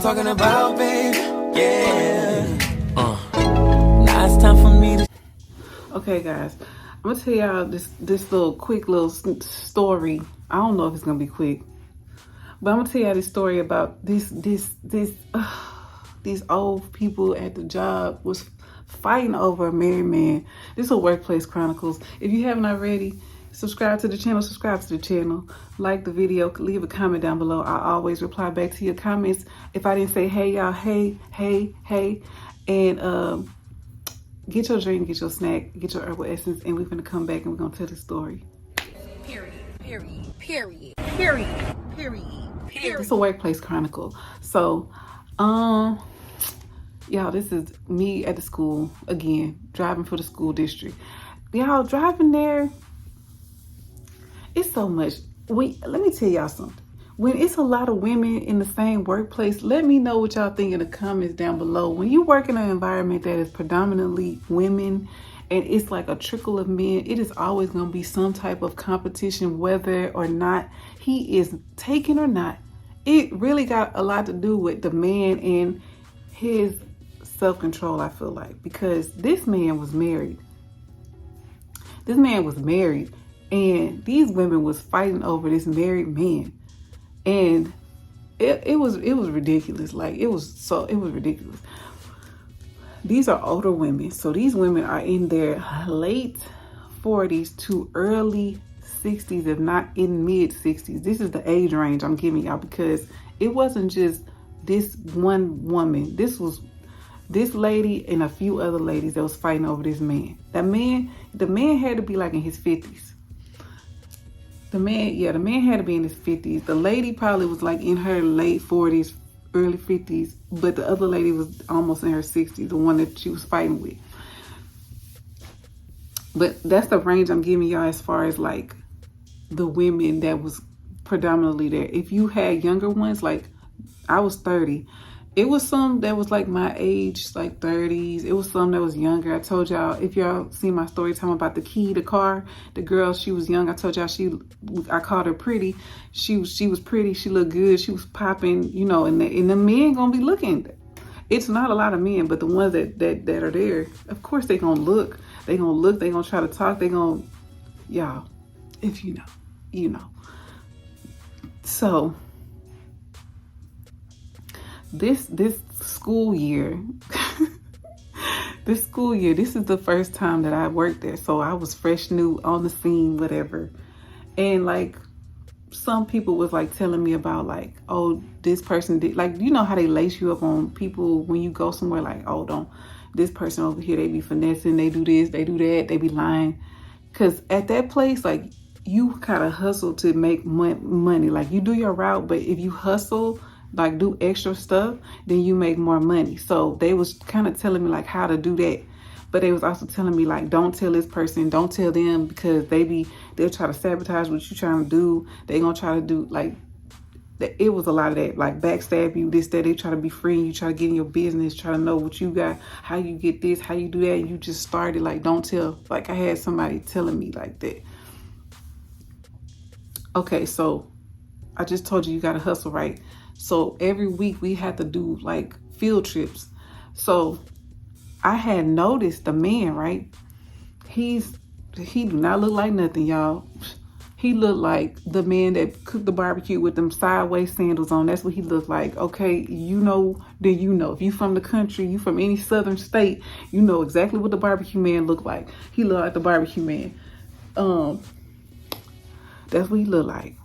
talking about, baby. Yeah. Now it's time for me to. Okay, guys, I'm gonna tell y'all this little quick little story. I don't know if it's gonna be quick, but I'm gonna tell y'all this story about these old people at the job was fighting over a married man. This is a Workplace Chronicles. If you haven't already, subscribe to the channel, like the video, leave a comment down below. I always reply back to your comments. If I didn't say hey y'all, hey, and get your drink, get your snack, get your herbal essence, and we're gonna come back and we're gonna tell the story. Period. It's a Workplace Chronicle. So, y'all, this is me at the school again, driving for the school district. Y'all, driving there, it's so much. Let me tell y'all something. When it's a lot of women in the same workplace, let me know what y'all think in the comments down below. When you work in an environment that is predominantly women and it's like a trickle of men, it is always going to be some type of competition, whether or not he is taken or not. It really got a lot to do with the man and his self-control, I feel like, because this man was married. And these women was fighting over this married man. And it was ridiculous. Like it was ridiculous. These are older women. So these women are in their late 40s to early 60s, if not in mid 60s. This is the age range I'm giving y'all because it wasn't just this one woman. This was this lady and a few other ladies that was fighting over this man. The man had to be like in his 50s. The man had to be in his 50s. The lady probably was like in her late 40s, early 50s, but the other lady was almost in her 60s, the one that she was fighting with. But that's the range I'm giving y'all as far as like the women that was predominantly there. If you had younger ones, like I was 30. It was some that was like my age, like 30s. It was some that was younger. I told y'all, if y'all see my story time about the car, the girl, she was young. I told y'all I called her pretty. She was pretty. She looked good. She was popping, you know, and the men gonna be looking. It's not a lot of men, but the ones that are there, of course they gonna look. They gonna try to talk. They gonna, y'all, if you know, you know. So this school year, this is the first time that I worked there. So I was fresh, new on the scene, whatever. And like some people was like telling me about like, oh, this person did, like, you know how they lace you up on people when you go somewhere, like, oh, don't, this person over here, they be finessing, they do this, they do that, they be lying. Cause at that place, like you kind of hustle to make money. Like you do your route, but if you hustle, like do extra stuff, then you make more money. So they was kind of telling me like how to do that, but they was also telling me like, don't tell this person, don't tell them, because they'll try to sabotage what you trying to do. They gonna try to do like, it was a lot of that, like backstab you, this, that. They try to be free, you try to get in your business, try to know what you got, how you get this, how you do that. You just started like, don't tell. Like I had somebody telling me like that. Okay, so I just told you gotta hustle, right? So every week we had to do like field trips. So I had noticed the man, right? He do not look like nothing, y'all. He looked like the man that cooked the barbecue with them sideways sandals on. That's what he looked like. Okay, you know, then you know. If you from the country, you from any southern state, you know exactly what the barbecue man looked like. He looked like the barbecue man. That's what he looked like.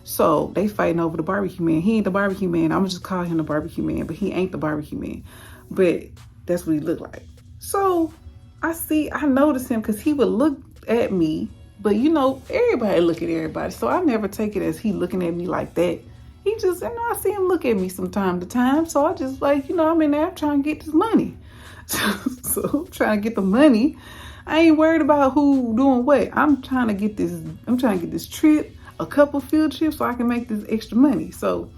So they fighting over the barbecue man. He ain't the barbecue man. I'm just call him the barbecue man, but he ain't the barbecue man. But that's what he looked like. So I noticed him because he would look at me, but you know, everybody look at everybody. So I never take it as he looking at me like that. He just, you know, I see him look at me from time to time. So I just like, you know, I'm in there trying to get this money. So I'm trying to get the money. I ain't worried about who doing what. I'm trying to get this trip, a couple field trips, so I can make this extra money. So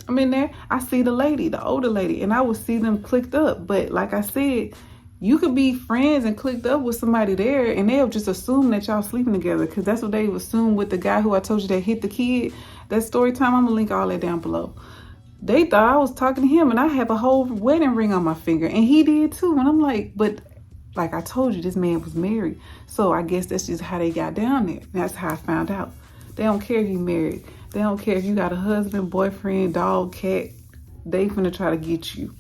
I'm in there. I see the lady, the older lady, and I would see them clicked up. But like I said, you could be friends and clicked up with somebody there, and they'll just assume that y'all sleeping together, because that's what they assume with the guy who I told you that hit the kid. That story time, I'm gonna link all that down below. they thought I was talking to him, and I have a whole wedding ring on my finger, and he did too. And I'm like, but like I told you, this man was married. So I guess that's just how they got down there. That's how I found out. They don't care if you married. They don't care if you got a husband, boyfriend, dog, cat. They finna try to get you.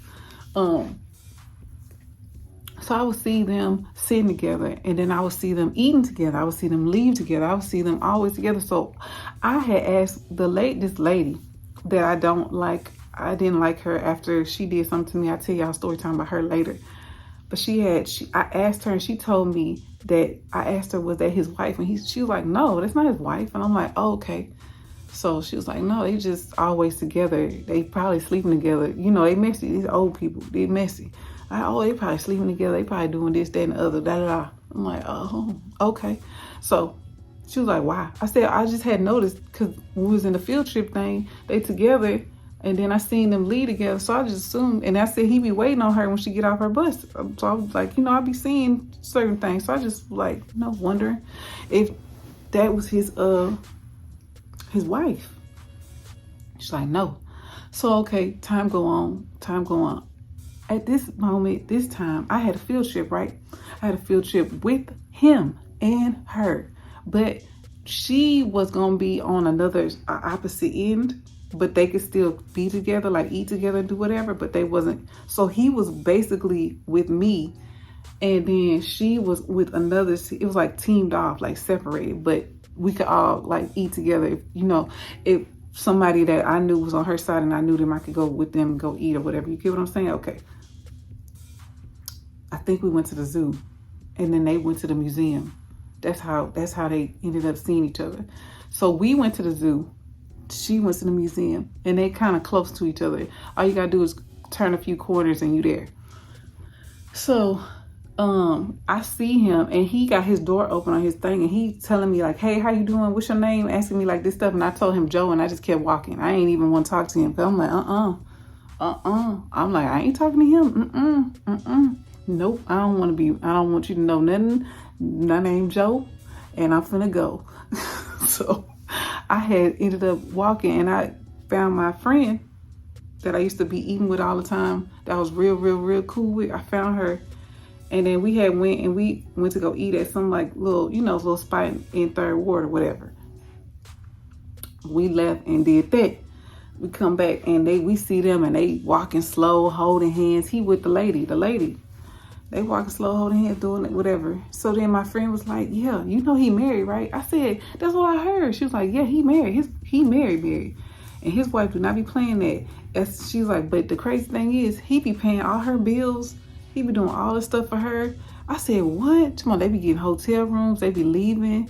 So I would see them sitting together, and then I would see them eating together. I would see them leave together. I would see them always together. So I had asked this lady that I don't like. I didn't like her after she did something to me. I'll tell y'all a story time about her later. But I asked her, and she told me that I asked her, was that his wife? And she was like, no, that's not his wife. And I'm like, oh, okay. So she was like, no, they just always together. They probably sleeping together. You know, they messy. These old people, they messy. They probably sleeping together. They probably doing this, that, and the other. Da, da, da. I'm like, oh, okay. So she was like, why? I said, I just had noticed because we was in the field trip thing, they together. And then I seen them leave together. So I just assumed, and I said he be waiting on her when she get off her bus. So I was like, I be seeing certain things. So I just like, wondering if that was his wife. She's like, no. So, okay, time go on. At this moment, this time, I had a field trip, right? I had a field trip with him and her. But she was going to be on another opposite end. But they could still be together, like eat together, do whatever. But they wasn't. So he was basically with me. And then she was with another. It was like teamed off, like separated. But we could all like eat together. If somebody that I knew was on her side and I knew them, I could go with them and go eat or whatever. You get what I'm saying? Okay. I think we went to the zoo, and then they went to the museum. That's how they ended up seeing each other. So we went to the zoo. She went to the museum, and they kind of close to each other. All you gotta do is turn a few corners and you there. So I see him, and he got his door open on his thing, and he telling me like, hey, how you doing? What's your name? Asking me like this stuff. And I told him Joe, and I just kept walking. I ain't even want to talk to him. Cause I'm like, I'm like, I ain't talking to him. Nope. I don't want you to know nothing. My name Joe, and I'm finna go. So I had ended up walking, and I found my friend that I used to be eating with all the time. That was real cool with. I found her, and then we went to go eat at some like little spot in Third Ward or whatever. We left and did that. We come back, and we see them, and they walking slow, holding hands. He with the lady. They walking slow, holding hands, doing it, whatever. So then my friend was like, yeah, he married, right? I said, that's what I heard. She was like, yeah, he married. He married. And his wife do not be playing that. She's like, but the crazy thing is, he be paying all her bills. He be doing all this stuff for her. I said, what? Come on, they be getting hotel rooms. They be leaving.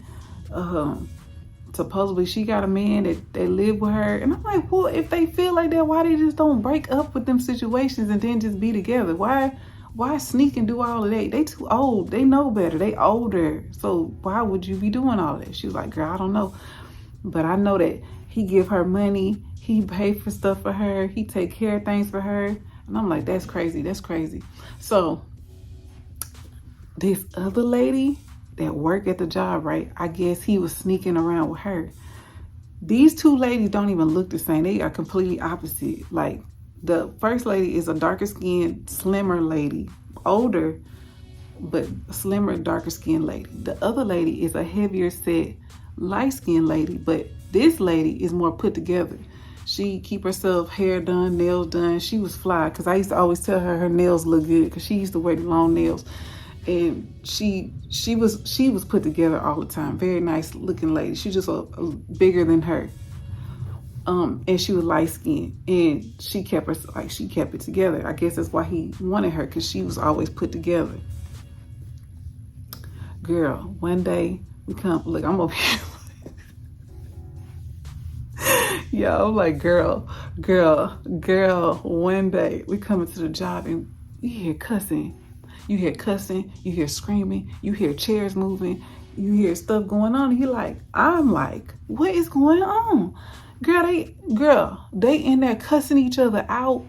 Supposedly she got a man that live with her. And I'm like, well, if they feel like that, why they just don't break up with them situations and then just be together? Why sneak and do all of that? They too old. They know better. They older. So why would you be doing all that? She was like, girl, I don't know. But I know that he give her money. He pay for stuff for her. He take care of things for her. And I'm like, that's crazy. That's crazy. So this other lady that worked at the job, right? I guess he was sneaking around with her. These two ladies don't even look the same. They are completely opposite. Like, the first lady is a darker skinned, slimmer lady, older, but slimmer, darker skinned lady. The other lady is a heavier set, light skinned lady, but this lady is more put together. She keep herself hair done, nails done. She was fly, because I used to always tell her nails look good, because she used to wear the long nails. And she was put together all the time. Very nice looking lady. She just a bigger than her. And she was light skinned, and she kept it together. I guess that's why he wanted her, because she was always put together. Girl, one day I'm over here. Yeah, I'm like, girl, one day we come into the job, and we hear cussing. You hear cussing, you hear screaming, you hear chairs moving, you hear stuff going on. And I'm like, what is going on? Girl, they in there cussing each other out,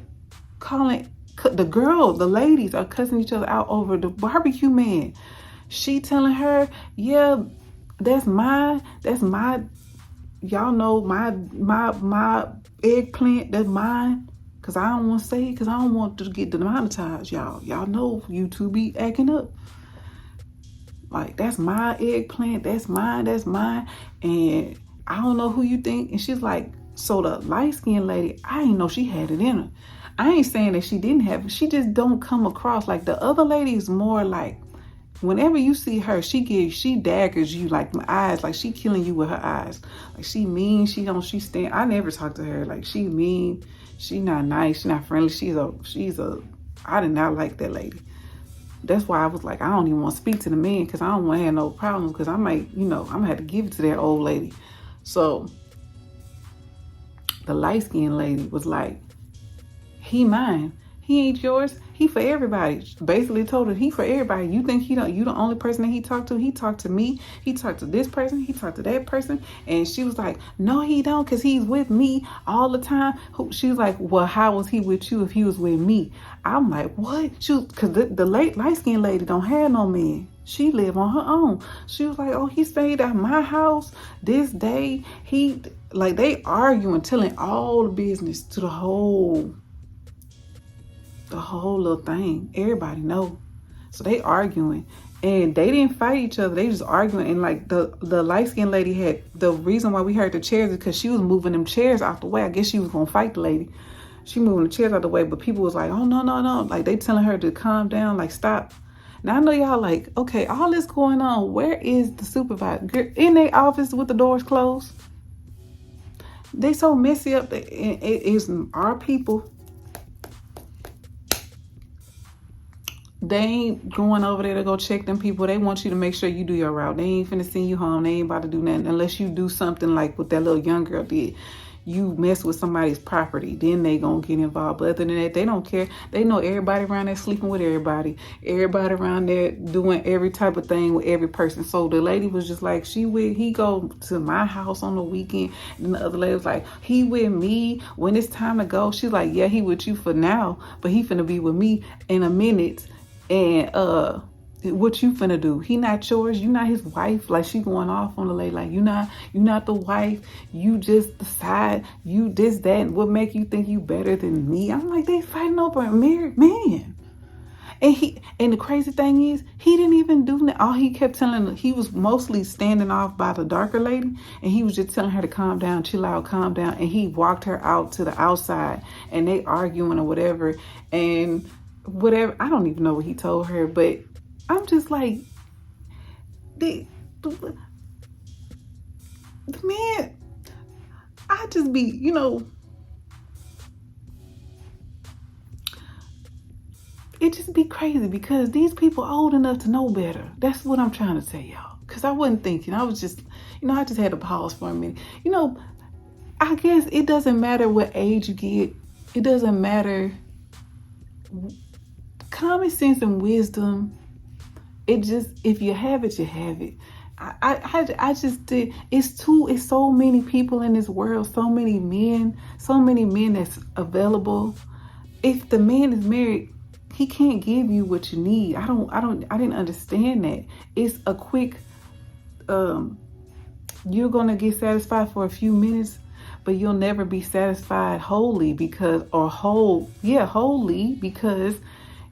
the ladies are cussing each other out over the barbecue man. She telling her, yeah, that's my, y'all know my eggplant that's mine. Cause I don't want to say it, cause I don't want to get demonetized, y'all. Y'all know YouTube be acting up. Like, that's my eggplant, that's mine, and I don't know who you think. And she's like, so the light-skinned lady, I didn't know she had it in her. I ain't saying that she didn't have it. She just don't come across like the other lady. Is more like, whenever you see her, she daggers you, like my eyes, like she killing you with her eyes. Like, she mean, she stand. I never talk to her. Like, she mean, she not nice, she not friendly. I did not like that lady. That's why I was like, I don't even want to speak to the men, because I don't want to have no problem, because I might, I'm gonna have to give it to that old lady. So the light-skinned lady was like, he mine. He ain't yours. He for everybody. Basically told her, he for everybody. You think you the only person that he talked to? He talked to me. He talked to this person. He talked to that person. And she was like, no, he don't, because he's with me all the time. She was like, well, how was he with you if he was with me? I'm like, what? Because the light-skinned lady don't have no man. She live on her own. She was like, oh, he stayed at my house this day. They arguing, telling all the business to the whole little thing. Everybody know. So they arguing, and they didn't fight each other. They just arguing. And like the light-skinned lady had, the reason why we heard the chairs is because she was moving them chairs out the way. I guess she was gonna fight the lady. She moving the chairs out the way, but people was like, oh, no. Like, they telling her to calm down, like, stop. Now, I know y'all like, okay, all this going on, where is the supervisor? In their office with the doors closed. They so messy up. It is our people. They ain't going over there to go check them people. They want you to make sure you do your route. They ain't finna send you home. They ain't about to do nothing unless you do something like what that little young girl did. You mess with somebody's property, then they gonna get involved. But other than that, they don't care. They know everybody around there sleeping with everybody. Everybody around there doing every type of thing with every person. So the lady was just like, he go to my house on the weekend. And the other lady was like, he with me when it's time to go. She's like, yeah, he with you for now, but he finna be with me in a minute. And what you finna do? He not yours. You not his wife. Like, she going off on the lady. Like, you not the wife. You just decide you this, that, and what make you think you better than me? I'm like, they fighting over a married man. And the crazy thing is, he didn't even do that. All he kept telling her, he was mostly standing off by the darker lady, and he was just telling her to calm down, chill out, calm down. And he walked her out to the outside, and they arguing or whatever. And whatever, I don't even know what he told her, but I'm just like, the man, I just be, it just be crazy, because these people old enough to know better. That's what I'm trying to tell y'all. Because I wasn't thinking. I was just, I just had to pause for a minute. I guess it doesn't matter what age you get. It doesn't matter. Common sense and wisdom, it just, if you have it, you have it. I just did. It's so many people in this world, so many men that's available. If the man is married, he can't give you what you need. I didn't understand that. It's a quick, you're gonna get satisfied for a few minutes, but you'll never be satisfied wholly because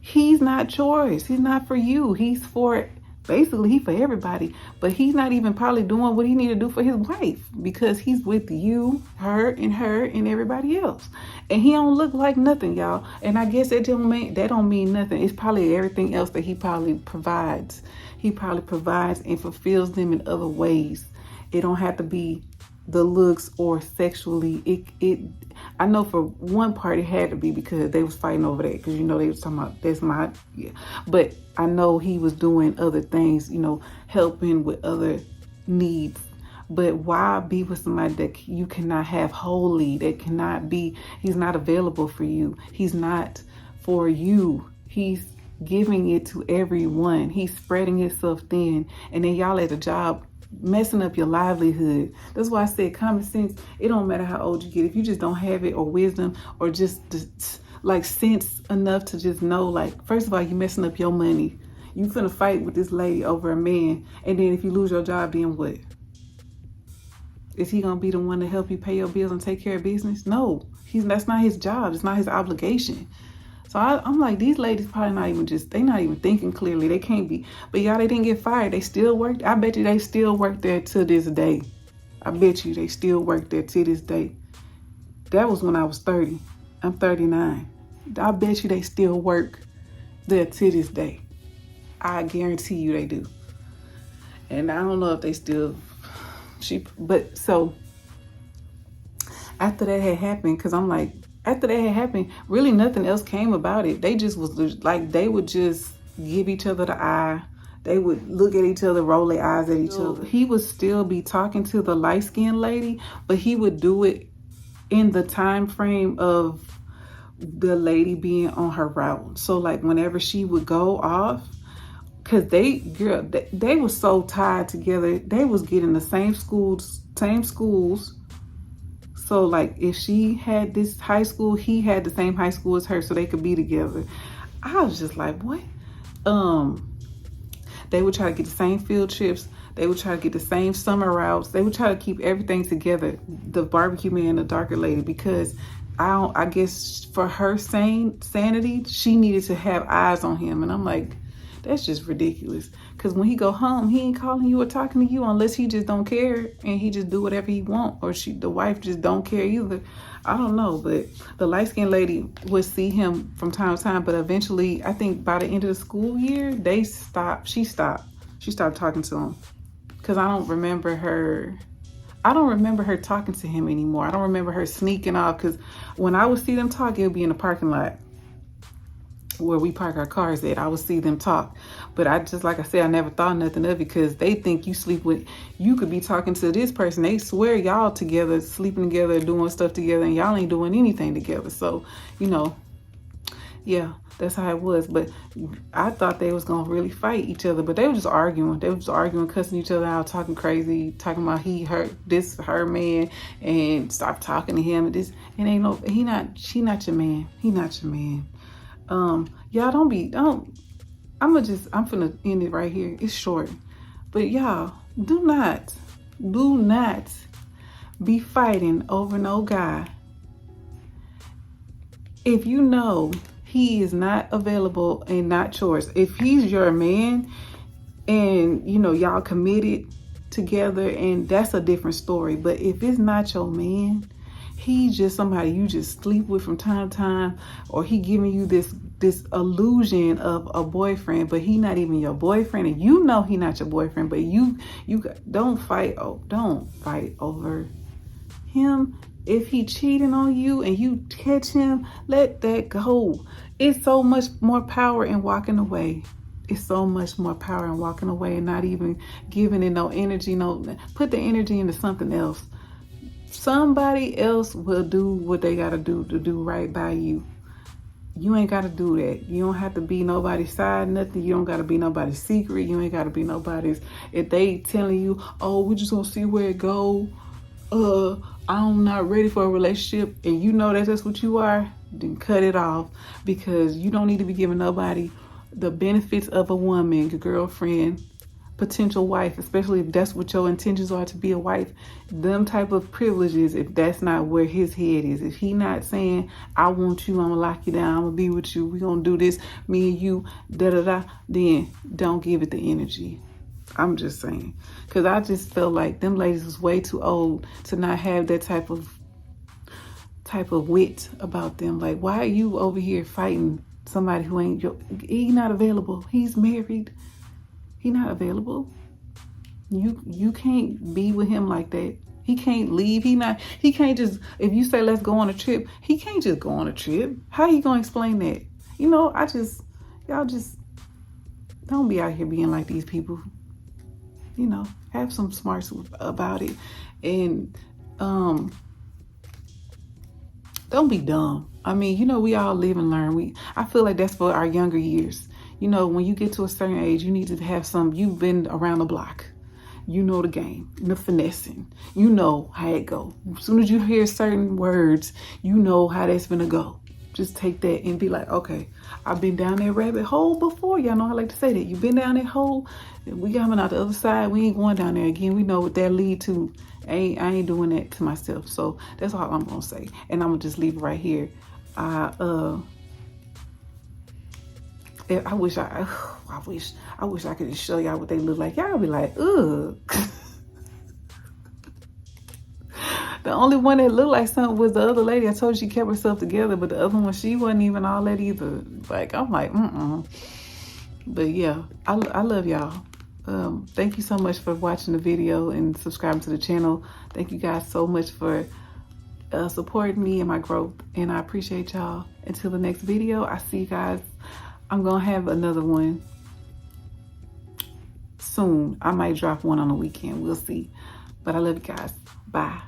he's not yours. He's not for you. He's for everybody. But he's not even probably doing what he need to do for his wife, because he's with you, her, and everybody else. And he don't look like nothing, y'all. And I guess that don't mean nothing. It's probably everything else that he probably provides. He probably provides and fulfills them in other ways. It don't have to be the looks or sexually. I know for one part it had to be, because they was fighting over that, because they was talking about but I know he was doing other things, helping with other needs. But why be with somebody that you cannot have wholly, he's not available for you. He's not for you. He's giving it to everyone. He's spreading himself thin. And then y'all at the job messing up your livelihood. That's why I said common sense. It don't matter how old you get. If you just don't have it, or wisdom, or just like sense enough to just know, like, first of all, you messing up your money. You finna fight with this lady over a man. And then if you lose your job, then what? Is he gonna be the one to help you pay your bills and take care of business? No, that's not his job. It's not his obligation. So I'm like, these ladies probably they not even thinking clearly. They can't be. But y'all, they didn't get fired. They still worked. I bet you they still work there to this day. I bet you they still work there to this day. That was when I was 30. I'm 39. I bet you they still work there to this day. I guarantee you they do. And I don't know if they still, but so after that had happened, because I'm like, after that had happened, really nothing else came about it. They just was like, they would just give each other the eye. They would look at each other, roll their eyes at each other. He would still be talking to the light-skinned lady, but he would do it in the time frame of the lady being on her route. So like whenever she would go off, because they were so tied together. They was getting the same schools. So like if she had this high school, he had the same high school as her, so they could be together. I was just like, what? They would try to get the same field trips. They would try to get the same summer routes. They would try to keep everything together. The barbecue man and the darker lady, because I guess for her sanity, she needed to have eyes on him. And I'm like, that's just ridiculous. Because when he go home, he ain't calling you or talking to you unless he just don't care and he just do whatever he want, or the wife just don't care either. I don't know, but the light-skinned lady would see him from time to time, but eventually, I think by the end of the school year, she stopped talking to him. Because I don't remember her talking to him anymore. I don't remember her sneaking off, because when I would see them talk, it would be in the parking lot where we park our cars at. I would see them talk, but like I said, I never thought nothing of it, because they think you could be talking to this person. They swear y'all together, sleeping together, doing stuff together, and y'all ain't doing anything together. So, yeah, that's how it was. But I thought they was gonna really fight each other, but they were just arguing. They were just arguing, cussing each other out, talking crazy, talking about her man, and stop talking to him. She not your man. He not your man. Y'all I'm finna end it right here. It's short, but y'all do not be fighting over no guy if you know he is not available and not yours. If he's your man and y'all committed together, and that's a different story. But if it's not your man, he's just somebody you just sleep with from time to time, or he giving you this illusion of a boyfriend, but he not even your boyfriend, and he not your boyfriend, but you don't fight over him. If he cheating on you and you catch him, let that go. It's so much more power in walking away. It's so much more power in walking away and not even giving it no energy. Put the energy into something else. Somebody else will do what they gotta do to do right by you. You ain't gotta do that. You don't have to be nobody's side, nothing. You don't gotta be nobody's secret. You ain't gotta be nobody's. If they telling you, oh, we just gonna see where it go. I'm not ready for a relationship, and you know that's what you are, then cut it off, because you don't need to be giving nobody the benefits of a woman, your girlfriend, potential wife, especially if that's what your intentions are, to be a wife, them type of privileges, if that's not where his head is. If he not saying, I want you, I'm gonna lock you down, I'm gonna be with you, we gonna do this, me and you, then don't give it the energy. I'm just saying, because I just felt like them ladies was way too old to not have that type of wit about them. Like, why are you over here fighting somebody who ain't he not available? He's married. He not available. You can't be with him like that. He can't leave. He can't just, if you say let's go on a trip, he can't just go on a trip. How you gonna explain that? Y'all just don't be out here being like these people. Have some smarts about it, and don't be dumb. I mean, we all live and learn. I feel like that's for our younger years. When you get to a certain age, you need to have you've been around the block. You know the game, the finessing. You know how it go. As soon as you hear certain words, you know how that's gonna go. Just take that and be like, okay, I've been down that rabbit hole before. Y'all know I like to say that. You've been down that hole. We coming out the other side. We ain't going down there again. We know what that lead to. I ain't doing that to myself. So that's all I'm gonna say. And I'm gonna just leave it right here. I wish I could just show y'all what they look like. Y'all be like, ugh. The only one that looked like something was the other lady. I told you she kept herself together, but the other one, she wasn't even all that either. Like, I'm like, But yeah, I love y'all. Thank you so much for watching the video and subscribing to the channel. Thank you guys so much for supporting me and my growth. And I appreciate y'all. Until the next video, I see you guys. I'm going to have another one soon. I might drop one on the weekend. We'll see. But I love you guys. Bye.